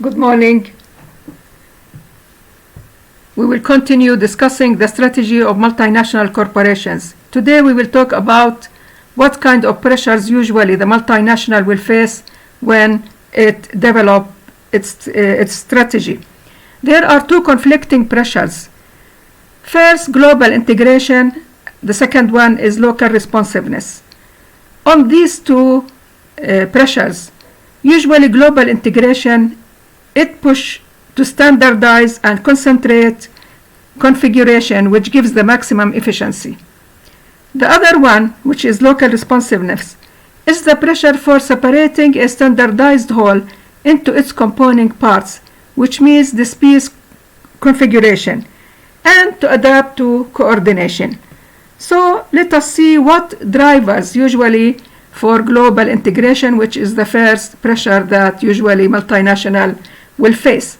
Good morning. We will continue discussing the strategy of multinational corporations. Today we will talk about what kind of pressures usually the multinational will face when it develops its strategy. There are two conflicting pressures. First, global integration. The second one is local responsiveness. On these two pressures, usually global integration, it pushes to standardize and concentrate configuration, which gives the maximum efficiency. The other one, which is local responsiveness, is the pressure for separating a standardized whole into its component parts, which means the piece configuration, and to adapt to coordination. So let us see what drivers usually for global integration, which is the first pressure that usually multinational will face.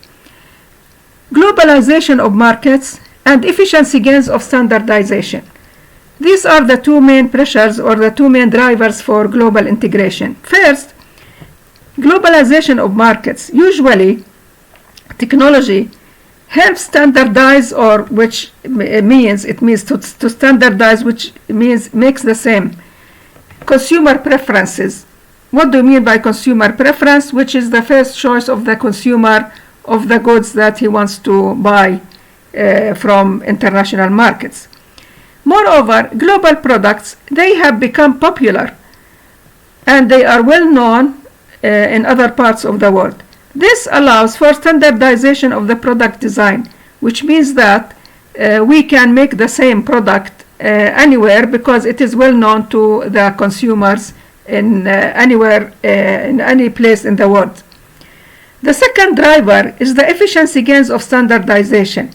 Globalization of markets and efficiency gains of standardization. These are the two main pressures or the two main drivers for global integration. First, globalization of markets. Usually, technology helps standardize, or which means to standardize, which means makes the same. Consumer preferences. What do you mean by consumer preference? Which is the first choice of the consumer of the goods that he wants to buy from international markets. Moreover, global products, they have become popular and they are well known in other parts of the world. This allows for standardization of the product design, which means that we can make the same product anywhere because it is well known to the consumers in anywhere, in any place in the world. The second driver is the efficiency gains of standardization.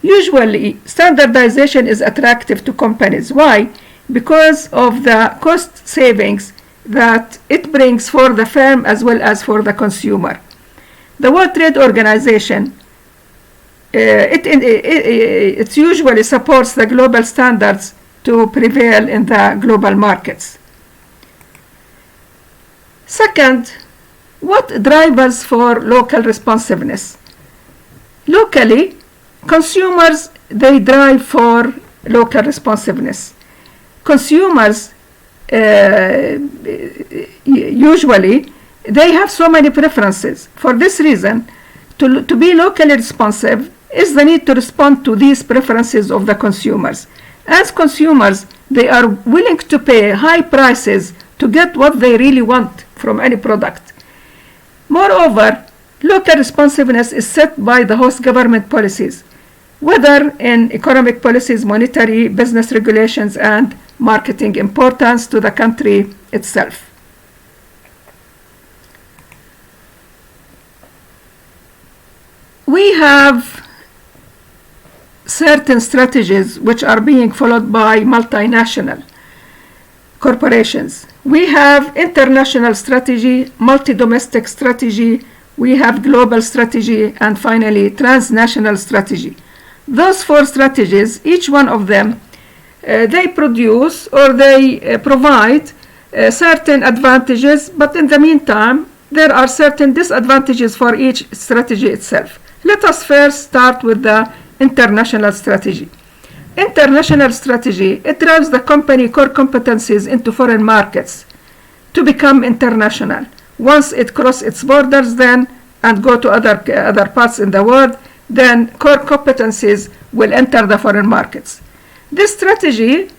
Usually, standardization is attractive to companies. Why? Because of the cost savings that it brings for the firm as well as for the consumer. The World Trade Organization, it usually supports the global standards to prevail in the global markets. Second, what drivers for local responsiveness? Locally, consumers, they drive for local responsiveness. Consumers, usually, they have so many preferences. For this reason, to be locally responsive is the need to respond to these preferences of the consumers. As consumers, they are willing to pay high prices to get what they really want from any product. Moreover, local responsiveness is set by the host government policies, whether in economic policies, monetary, business regulations, and marketing importance to the country itself. We have certain strategies which are being followed by multinational corporations. We have international strategy, multi-domestic strategy, we have global strategy, and finally transnational strategy. Those four strategies, each one of them, they produce or they provide certain advantages, but in the meantime, there are certain disadvantages for each strategy itself. Let us first start with the international strategy. International strategy, it drives the company core competencies into foreign markets to become international. Once it crosses its borders then and go to other parts in the world, then core competencies will enter the foreign markets. This strategy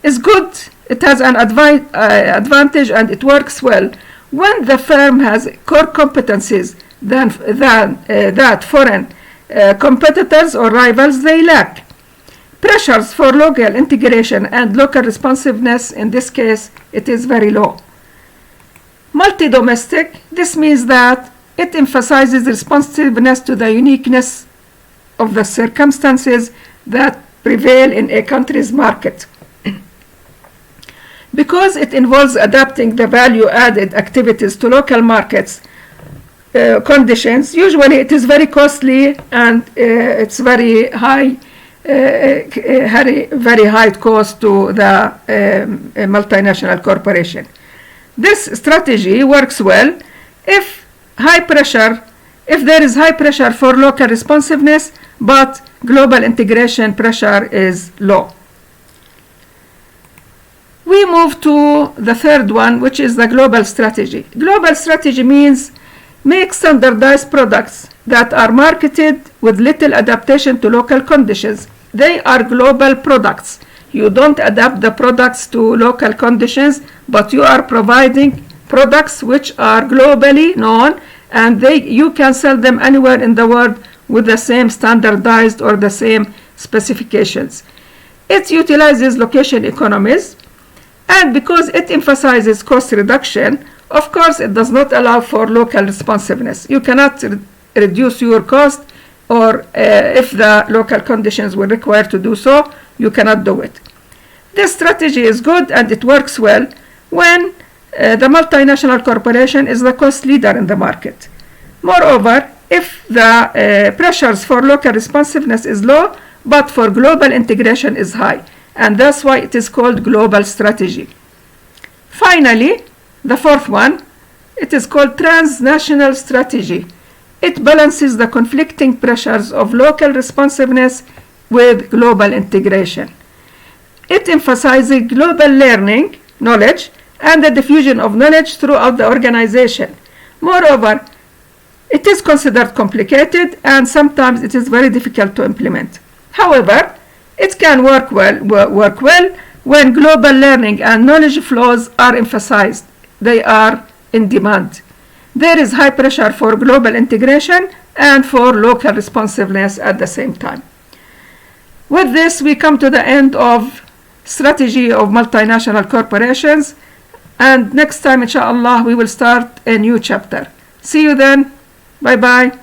is good. It has an advantage and it works well when the firm has core competencies that foreign competitors or rivals they lack. Pressures for local integration and local responsiveness, in this case, it is very low. Multi-domestic, this means that it emphasizes responsiveness to the uniqueness of the circumstances that prevail in a country's market. Because it involves adapting the value-added activities to local markets conditions, usually it is very costly and it's very high cost to the multinational corporation. This strategy works well if high pressure if there is high pressure for local responsiveness, but global integration pressure is low. We move to the third one, which is the global strategy. Global strategy means make standardized products that are marketed with little adaptation to local conditions. They are global products. You don't adapt the products to local conditions, but you are providing products which are globally known, and you can sell them anywhere in the world with the same standardized or the same specifications. It utilizes location economies, and because it emphasizes cost reduction, of course it does not allow for local responsiveness. You cannot reduce your cost, or if the local conditions were required to do so, you cannot do it. This strategy is good and it works well when the multinational corporation is the cost leader in the market. Moreover, if the pressures for local responsiveness is low, but for global integration is high, and that's why it is called global strategy. Finally, the fourth one, it is called transnational strategy. It balances the conflicting pressures of local responsiveness with global integration. It emphasizes global learning, knowledge, and the diffusion of knowledge throughout the organization. Moreover, it is considered complicated and sometimes it is very difficult to implement. However, it can work well when global learning and knowledge flows are emphasized. They are in demand. There is high pressure for global integration and for local responsiveness at the same time. With this, we come to the end of strategy of multinational corporations, and next time, inshallah, we will start a new chapter. See you then. Bye bye.